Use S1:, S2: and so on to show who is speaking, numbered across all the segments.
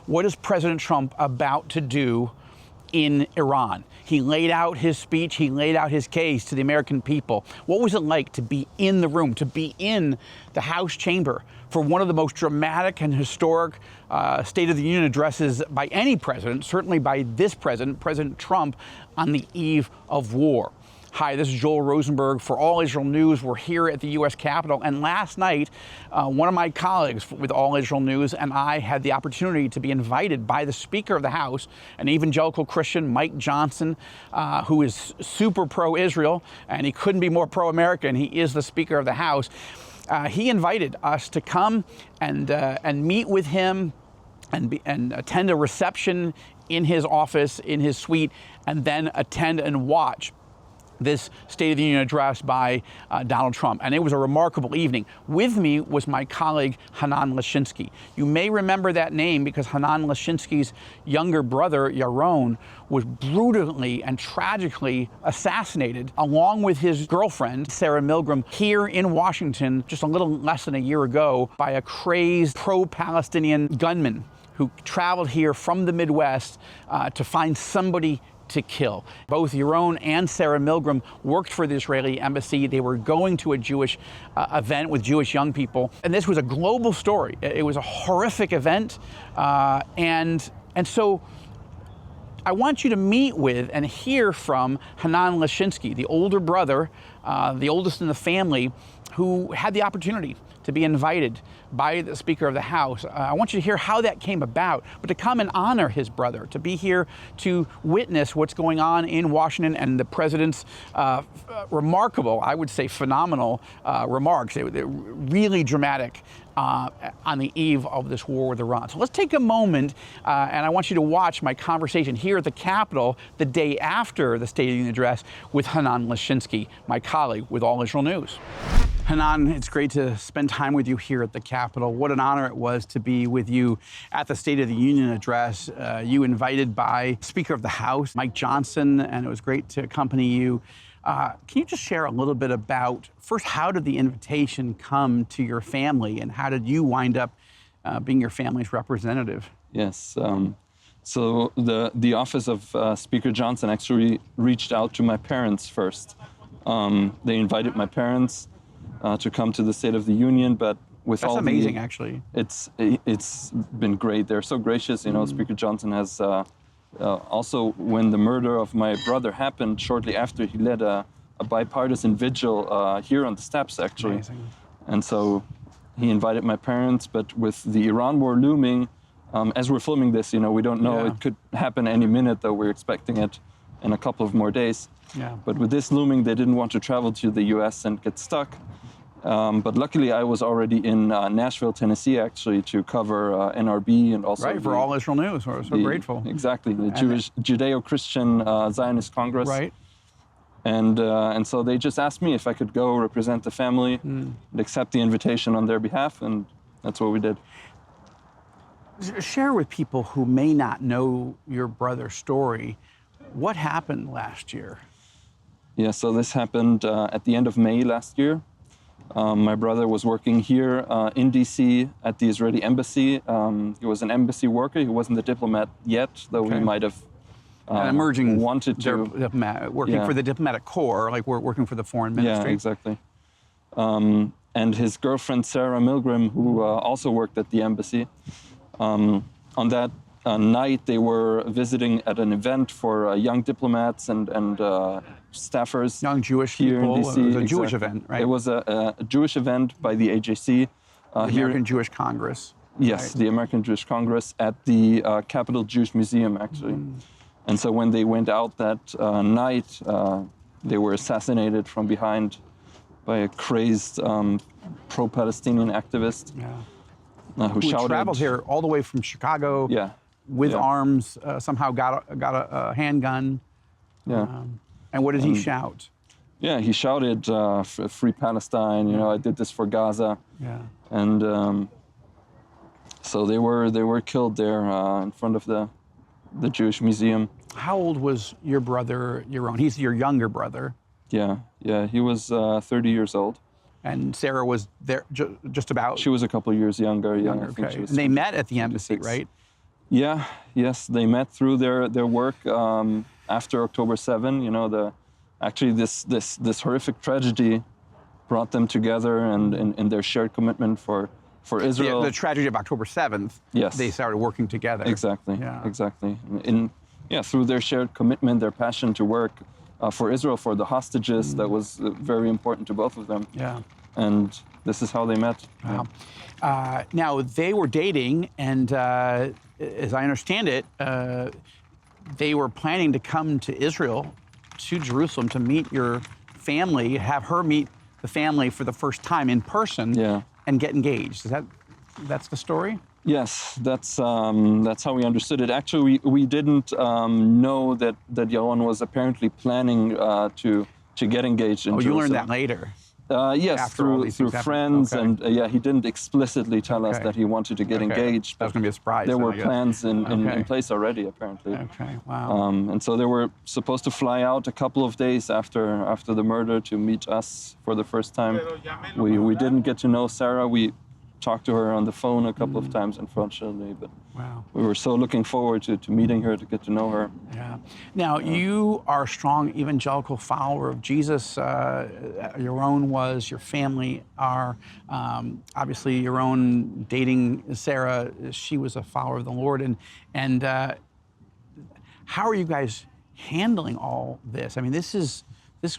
S1: what is President Trump about to do in Iran? He laid out his speech, he laid out his case to the American people. What was it like to be in the room, to be in the House chamber for one of the most dramatic and historic State of the Union addresses by any president, certainly by this president, President Trump, on the eve of war? Hi, this is Joel Rosenberg for All Israel News. We're here at the U.S. Capitol, and last night, one of my colleagues with All Israel News and I had the opportunity to be invited by the Speaker of the House, an evangelical Christian, Mike Johnson, who is super pro-Israel, and he couldn't be more pro-American. He is the Speaker of the House. He invited us to come and meet with him and attend a reception in his office, in his suite, and then attend and watch this State of the Union address by Donald Trump. And it was a remarkable evening. With me was my colleague, Hanan Lischinsky. You may remember that name because Hanan Lischinsky's younger brother, Yaron, was brutally and tragically assassinated along with his girlfriend, Sarah Milgrim, here in Washington just a little less than a year ago by a crazed pro-Palestinian gunman who traveled here from the Midwest to find somebody to kill. Both Yaron and Sarah Milgrim worked for the Israeli embassy. They were going to a Jewish event with Jewish young people. And this was a global story. It was a horrific event. And so I want you to meet with and hear from Hanan Lischinsky, the older brother, the oldest in the family, who had the opportunity to be invited by the Speaker of the House. I want you to hear how that came about, but to come and honor his brother, to be here to witness what's going on in Washington and the president's remarkable, I would say phenomenal remarks. They were really dramatic on the eve of this war with Iran. So let's take a moment, and I want you to watch my conversation here at the Capitol the day after the State of the Union address with Hanan Lischinsky, my colleague with All Israel News. Hanan, it's great to spend time with you here at the Capitol. What an honor it was to be with you at the State of the Union address. You invited by Speaker of the House, Mike Johnson, and it was great to accompany you. Can you just share a little bit about, first, how did the invitation come to your family, and how did you wind up being your family's representative?
S2: Yes. So the office of Speaker Johnson actually reached out to my parents first. They invited my parents to come to the State of the Union, but with
S1: That's
S2: all
S1: amazing, actually.
S2: It's been great. They're so gracious. You know, Speaker Johnson has also, when the murder of my brother happened, shortly after, he led a bipartisan vigil here on the steps, actually.
S1: Amazing.
S2: And so he invited my parents, but with the Iran war looming, as we're filming this, you know, we don't know.
S1: Yeah.
S2: It could happen any minute, though we're expecting it in a couple of more days.
S1: Yeah.
S2: But with this looming, they didn't want to travel to the US and get stuck. But luckily, I was already in Nashville, Tennessee, actually, to cover NRB and also...
S1: Right, for All Israel News. We're so grateful.
S2: Exactly, the Judeo-Christian Zionist Congress.
S1: Right.
S2: And so they just asked me if I could go represent the family and accept the invitation on their behalf, and that's what we did.
S1: Share with people who may not know your brother's story, what happened last year?
S2: Yeah, so this happened at the end of May last year. My brother was working here in D.C. at the Israeli embassy. He was an embassy worker. He wasn't a diplomat yet, though he might have
S1: emerging
S2: wanted to.
S1: Working for the diplomatic corps, like we're working for the foreign ministry.
S2: Yeah, exactly. And his girlfriend, Sarah Milgrim, who also worked at the embassy. On that night, they were visiting at an event for young diplomats and staffers.
S1: Young Jewish
S2: here
S1: people.
S2: In DC.
S1: It was a Jewish event, right?
S2: It was a Jewish event by the AJC.
S1: The American Jewish Congress.
S2: Yes,
S1: right?
S2: The American Jewish Congress at the Capitol Jewish Museum, actually. And so when they went out that night, they were assassinated from behind by a crazed pro-Palestinian activist.
S1: Yeah.
S2: Who shouted,
S1: traveled here all the way from Chicago with arms, somehow got a handgun.
S2: Yeah.
S1: And what did he shout?
S2: Yeah, he shouted, "Free Palestine!" You know, I did this for Gaza.
S1: Yeah.
S2: And so they were killed there in front of the Jewish Museum.
S1: How old was your brother, Yaron? He's your younger brother.
S2: Yeah, he was 30 years old.
S1: And Sarah was there just about?
S2: She was a couple of years younger. Yeah, I think
S1: okay.
S2: she was
S1: And they met at the embassy, right?
S2: Yes, they met through their work after October 7. You know, actually this horrific tragedy brought them together, and in their shared commitment for Israel.
S1: The tragedy of October 7th.
S2: Yes.
S1: They started working together.
S2: Exactly.
S1: Yeah.
S2: Exactly. Through their shared commitment, their passion to work for Israel, for the hostages, that was very important to both of them.
S1: Yeah.
S2: And this is how they met.
S1: Wow. Now, they were dating, and as I understand it, they were planning to come to Israel, to Jerusalem, to meet your family, have her meet the family for the first time in person, and get engaged. That's the story?
S2: Yes, that's how we understood it. Actually, we didn't know that Yaron was apparently planning to get engaged in Jerusalem.
S1: You learned that later?
S2: Yes, through friends, and he didn't explicitly tell us that he wanted to get engaged.
S1: That was going to be a surprise.
S2: There were plans in place already, apparently.
S1: Okay, wow.
S2: And so they were supposed to fly out a couple of days after the murder to meet us for the first time. We didn't get to know Sarah. We talked to her on the phone a couple of times, unfortunately, but we were so looking forward to meeting her, to get to know her.
S1: Yeah. Now, you are a strong evangelical follower of Jesus. Yaron was, your family are. Obviously, Yaron dating Sarah, she was a follower of the Lord. And how are you guys handling all this? I mean, this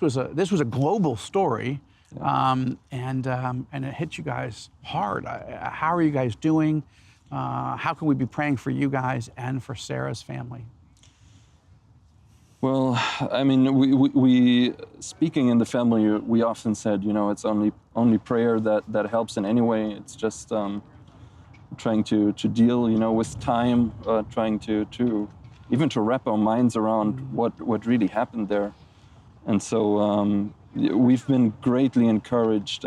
S1: was a global story. And it hit you guys hard. How are you guys doing? How can we be praying for you guys and for Sarah's family?
S2: Well, I mean, we speaking in the family, we often said, you know, it's only prayer that helps in any way. It's just trying to deal, you know, with time, trying to even to wrap our minds around what really happened there. And so we've been greatly encouraged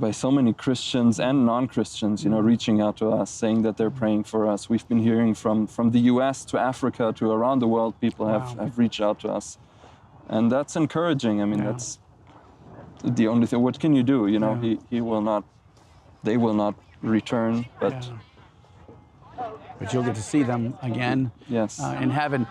S2: by so many Christians and non-Christians, you know, reaching out to us, saying that they're praying for us. We've been hearing from the U.S. to Africa to around the world, people have reached out to us. And that's encouraging. I mean, that's the only thing. What can you do? You know, they will not return, but
S1: you'll get to see them again in heaven.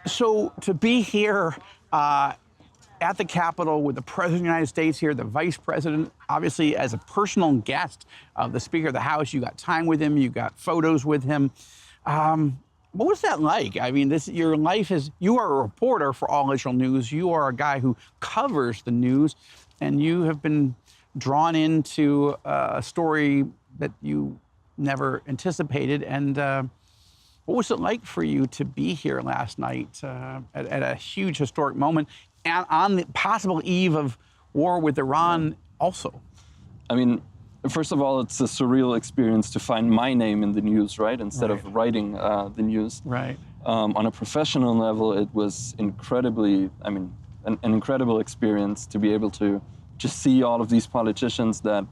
S1: So to be here at the Capitol with the President of the United States here, the Vice President, obviously as a personal guest of the Speaker of the House, you got time with him, you got photos with him. What was that like? I mean, your life is, you are a reporter for All Israel News. You are a guy who covers the news, and you have been drawn into a story that you never anticipated. And what was it like for you to be here last night at a huge historic moment and on the possible eve of war with Iran also?
S2: I mean, first of all, it's a surreal experience to find my name in the news, right? Instead of writing the news.
S1: Right.
S2: On a professional level, it was incredibly, I mean, an incredible experience to be able to see all of these politicians that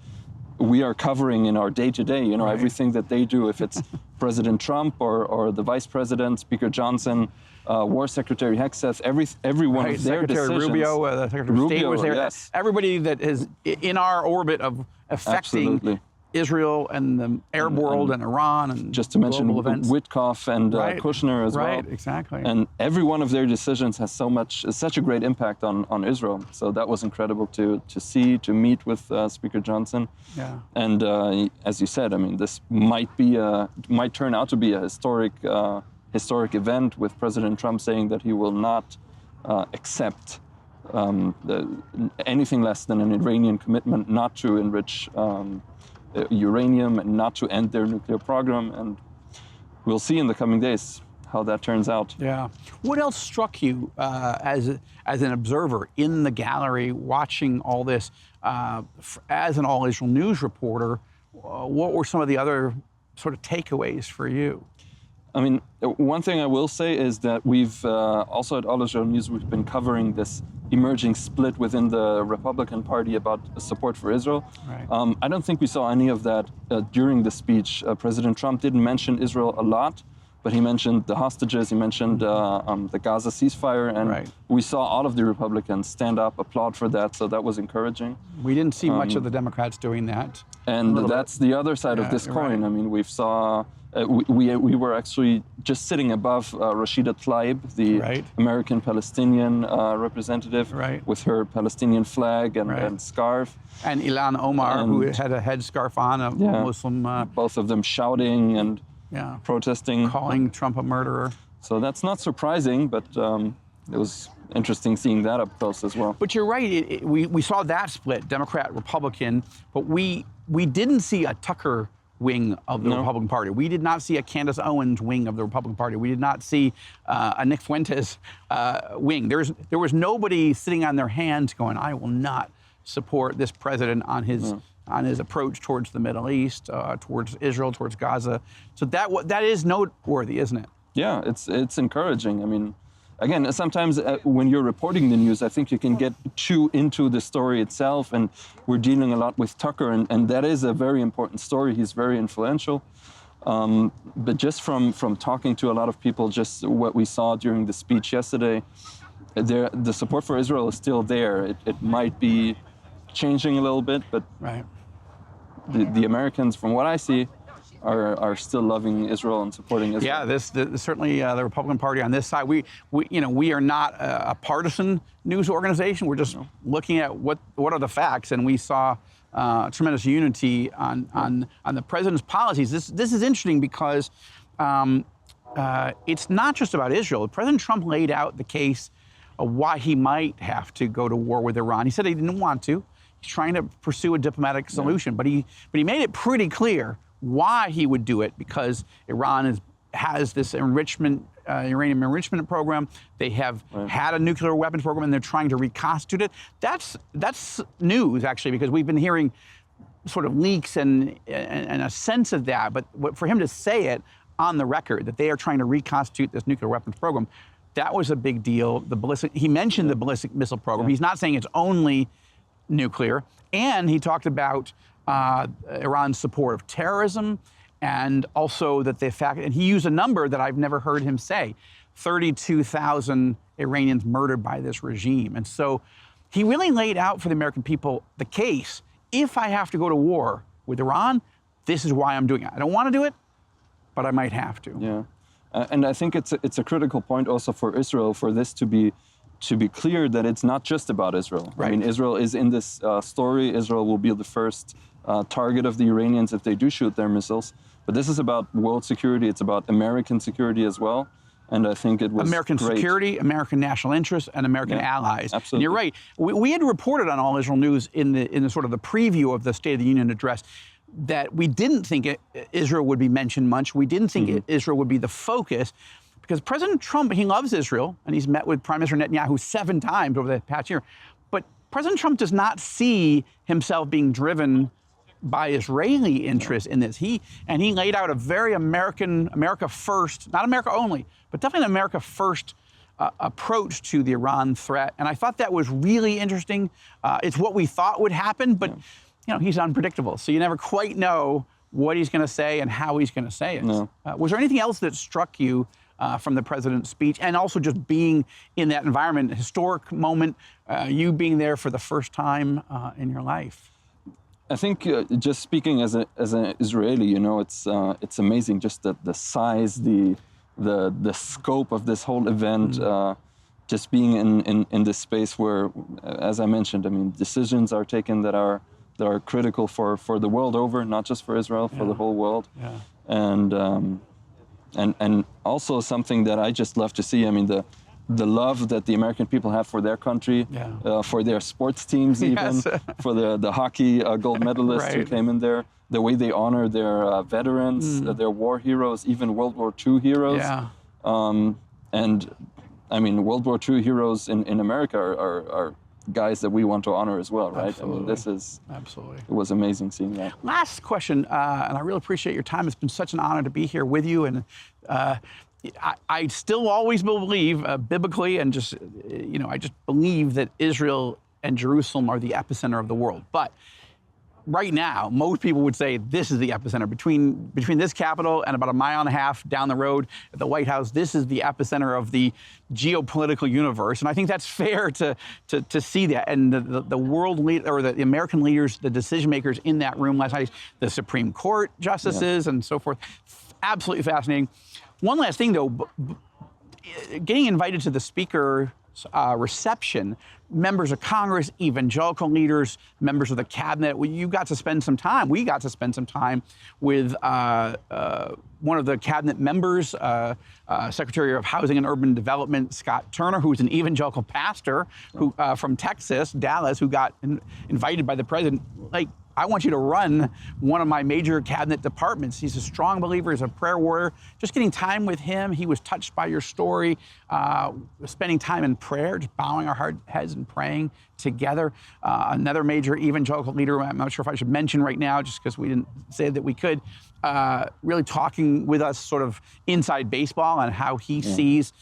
S2: we are covering in our day-to-day, you know, everything that they do, if it's President Trump or the Vice President, Speaker Johnson, War Secretary Hegseth, every one of their
S1: Secretary
S2: decisions.
S1: Rubio, the Secretary of State was there.
S2: Yes.
S1: Everybody that is in our orbit of affecting Israel and the Arab world and Iran and
S2: just to mention Witkoff and Kushner as well.
S1: Right, exactly.
S2: And every one of their decisions has such a great impact on Israel. So that was incredible to see, to meet with Speaker Johnson.
S1: Yeah.
S2: And as you said, I mean, this might turn out to be a historic event, with President Trump saying that he will not accept anything less than an Iranian commitment not to enrich uranium and not to end their nuclear program. And we'll see in the coming days how that turns out.
S1: Yeah. What else struck you as an observer in the gallery watching all this? As an All Israel News reporter, what were some of the other sort of takeaways for you?
S2: I mean, one thing I will say is that we've also at All Israel News, we've been covering this emerging split within the Republican Party about support for Israel.
S1: Right.
S2: I don't think we saw any of that during the speech. President Trump didn't mention Israel a lot. but he mentioned the hostages, he mentioned the Gaza ceasefire, and we saw all of the Republicans stand up, applaud for that, so that was encouraging.
S1: We didn't see much of the Democrats doing that.
S2: And that's the other side of this coin. I mean, we were actually just sitting above Rashida Tlaib, the American Palestinian representative, with her Palestinian flag and scarf.
S1: And Ilhan Omar, who had a headscarf on, a Muslim.
S2: Both of them shouting and protesting.
S1: Calling Trump a murderer.
S2: So that's not surprising, but it was interesting seeing that up close as well.
S1: But you're right, we saw that split, Democrat, Republican, but we didn't see a Tucker wing of the Republican Party. We did not see a Candace Owens wing of the Republican Party. We did not see a Nick Fuentes wing. There was nobody sitting on their hands going, I will not support this president on his approach towards the Middle East, towards Israel, towards Gaza. So that is noteworthy, isn't it?
S2: Yeah, it's encouraging. I mean, again, sometimes when you're reporting the news, I think you can get too into the story itself, and we're dealing a lot with Tucker, and that is a very important story. He's very influential. But just from talking to a lot of people, just what we saw during the speech yesterday, the support for Israel is still there. It might be changing a little bit, but the Americans, from what I see, are still loving Israel and supporting Israel.
S1: Yeah, certainly the Republican Party on this side. We are not a partisan news organization. We're just looking at what are the facts, and we saw tremendous unity on the president's policies. This is interesting because it's not just about Israel. President Trump laid out the case of why he might have to go to war with Iran. He said he didn't want to. He's trying to pursue a diplomatic solution, but he made it pretty clear why he would do it, because Iran has this uranium enrichment program. They have had a nuclear weapons program, and they're trying to reconstitute it. That's news, actually, because we've been hearing sort of leaks and a sense of that. But for him to say it on the record, that they are trying to reconstitute this nuclear weapons program, that was a big deal. He mentioned the ballistic missile program. He's not saying it's only nuclear. And he talked about Iran's support of terrorism, and also that and he used a number that I've never heard him say, 32,000 Iranians murdered by this regime. And so he really laid out for the American people the case. If I have to go to war with Iran, this is why I'm doing it. I don't want to do it, but I might have to.
S2: Yeah, and I think it's a critical point also for Israel, for this to be clear that it's not just about Israel. I mean, Israel is in this story. Israel will be the first target of the Iranians if they do shoot their missiles. But this is about world security. It's about American security as well. And I think it was
S1: American security, American national interests, and American allies.
S2: Absolutely.
S1: And you're right. We had reported on All Israel News in the sort of the preview of the State of the Union address that we didn't think Israel would be mentioned much. We didn't think Israel would be the focus, because President Trump, he loves Israel, and he's met with Prime Minister Netanyahu 7 times over the past year. But President Trump does not see himself being driven by Israeli interests in this. He laid out a very America first, not America only, but definitely an America first approach to the Iran threat. And I thought that was really interesting. It's what we thought would happen, but he's unpredictable. So you never quite know what he's going to say and how he's going to say it.
S2: No.
S1: Was there anything else that struck you from the president's speech, and also just being in that environment, a historic moment, you being there for the first time in your life?
S2: I think just speaking as an Israeli, it's amazing just the size, the scope of this whole event. Just being in this space where, as I mentioned, I mean, decisions are taken that are critical for the world over, not just for Israel, for the whole world. Yeah. And also something that I just love to see. I mean, the love that the American people have for their country, for their sports teams, even for the hockey gold medalists who came in there, the way they honor their veterans, their war heroes, even World War II heroes.
S1: Yeah.
S2: And I mean, World War II heroes in America are guys that we want to honor as well, right?
S1: Absolutely.
S2: I mean,
S1: absolutely.
S2: It was amazing seeing that.
S1: Last question, and I really appreciate your time. It's been such an honor to be here with you, and I still always believe, biblically, and just I just believe that Israel and Jerusalem are the epicenter of the world. But right now, most people would say this is the epicenter. Between this Capitol and about a mile and a half down the road at the White House, this is the epicenter of the geopolitical universe. And I think that's fair to see that. And the world lead, or the American leaders, the decision makers in that room last night, the Supreme Court justices and so forth, absolutely fascinating. One last thing though, getting invited to the speaker's reception, members of Congress, evangelical leaders, members of the cabinet, you got to spend some time. We got to spend some time with one of the cabinet members, Secretary of Housing and Urban Development, Scott Turner, who's an evangelical pastor who from Texas, Dallas, who got invited by the president. Like, I want you to run one of my major cabinet departments. He's a strong believer, he's a prayer warrior. Just getting time with him, he was touched by your story, spending time in prayer, just bowing our heads and praying together. Another major evangelical leader, I'm not sure if I should mention right now, just because we didn't say that we could, really talking with us sort of inside baseball and how he sees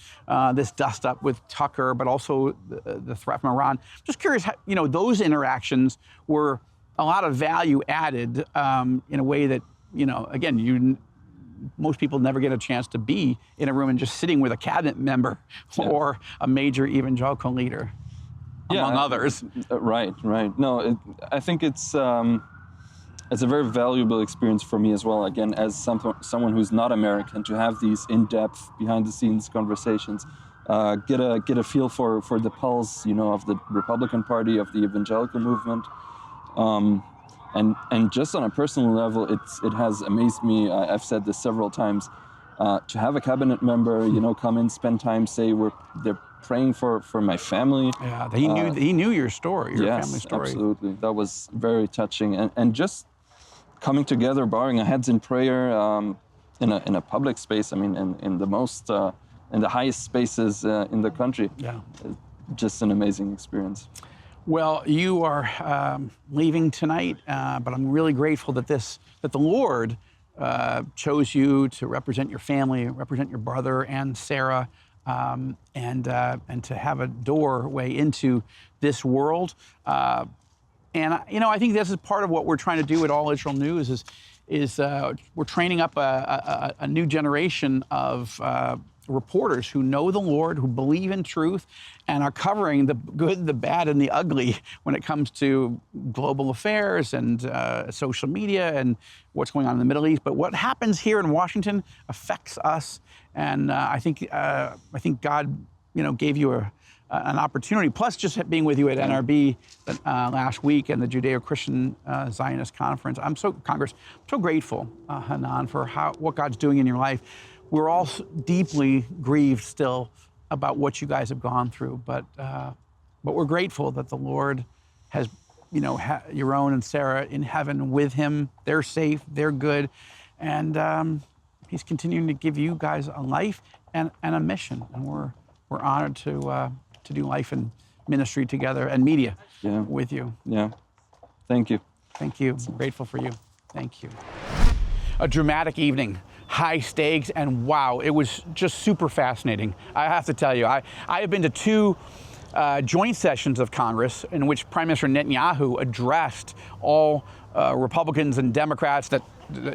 S1: this dust up with Tucker, but also the threat from Iran. Just curious, how, those interactions were a lot of value added in a way that, again, most people never get a chance to be in a room and just sitting with a cabinet member or a major evangelical leader, among others.
S2: Right. No, I think it's a very valuable experience for me as well, again, as someone who's not American, to have these in-depth, behind-the-scenes conversations, get a feel for the pulse, of the Republican Party, of the evangelical movement. And just on a personal level, it has amazed me. I've said this several times, to have a cabinet member, come in, spend time, say they're praying for my family. Yeah,
S1: he knew your story, your family story.
S2: Yes, absolutely. That was very touching, and just coming together, bowing our heads in prayer in a public space. I mean, in the highest spaces in the country. Yeah, just an amazing experience.
S1: Well, you are leaving tonight, but I'm really grateful that the Lord chose you to represent your family, represent your brother and Sarah, and to have a doorway into this world. And I think this is part of what we're trying to do at All Israel News is we're training up a new generation of reporters who know the Lord, who believe in truth, and are covering the good, the bad, and the ugly when it comes to global affairs and social media and what's going on in the Middle East. But what happens here in Washington affects us, and I think God, gave you an opportunity. Plus, just being with you at NRB last week and the Judeo-Christian Zionist Conference, I'm so grateful, Hanan, for what God's doing in your life. We're all deeply grieved still about what you guys have gone through, but we're grateful that the Lord has, Yaron and Sarah in heaven with him. They're safe, they're good, and he's continuing to give you guys a life and a mission, and we're honored to do life and ministry together and media with you.
S2: Yeah, thank you.
S1: Thank you. I'm grateful for you. Thank you. A dramatic evening. High stakes, and wow, it was just super fascinating. I have to tell you, I have been to two joint sessions of Congress in which Prime Minister Netanyahu addressed all Republicans and Democrats that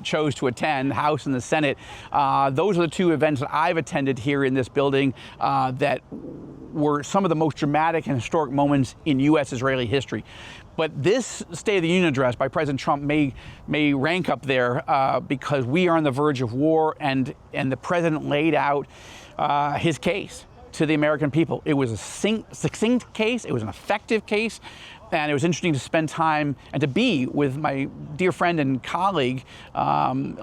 S1: chose to attend, House and the Senate. Those are the two events that I've attended here in this building that were some of the most dramatic and historic moments in U.S.-Israeli history. But this State of the Union address by President Trump may rank up there because we are on the verge of war, and the president laid out his case to the American people. It was a succinct case. It was an effective case. And it was interesting to spend time and to be with my dear friend and colleague, Hanan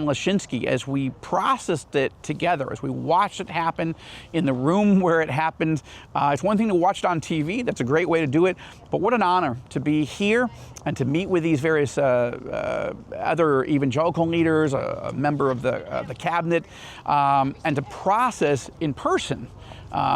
S1: Lischinsky, as we processed it together, as we watched it happen in the room where it happened. It's one thing to watch it on TV. That's a great way to do it. But what an honor to be here and to meet with these various other evangelical leaders, a member of the cabinet, and to process in person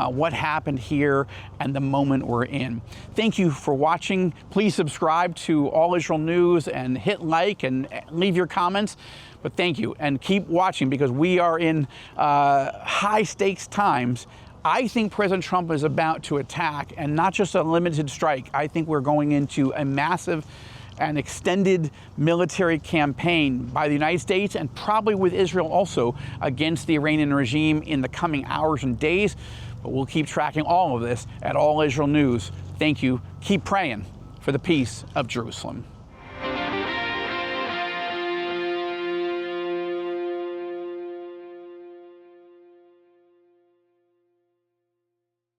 S1: what happened here and the moment we're in. Thank you for watching. Please subscribe to All Israel News and hit like and leave your comments. But thank you, and keep watching, because we are in high stakes times. I think President Trump is about to attack, and not just a limited strike. I think we're going into a massive an extended military campaign by the United States and probably with Israel also against the Iranian regime in the coming hours and days. But we'll keep tracking all of this at All Israel News. Thank you. Keep praying for the peace of Jerusalem.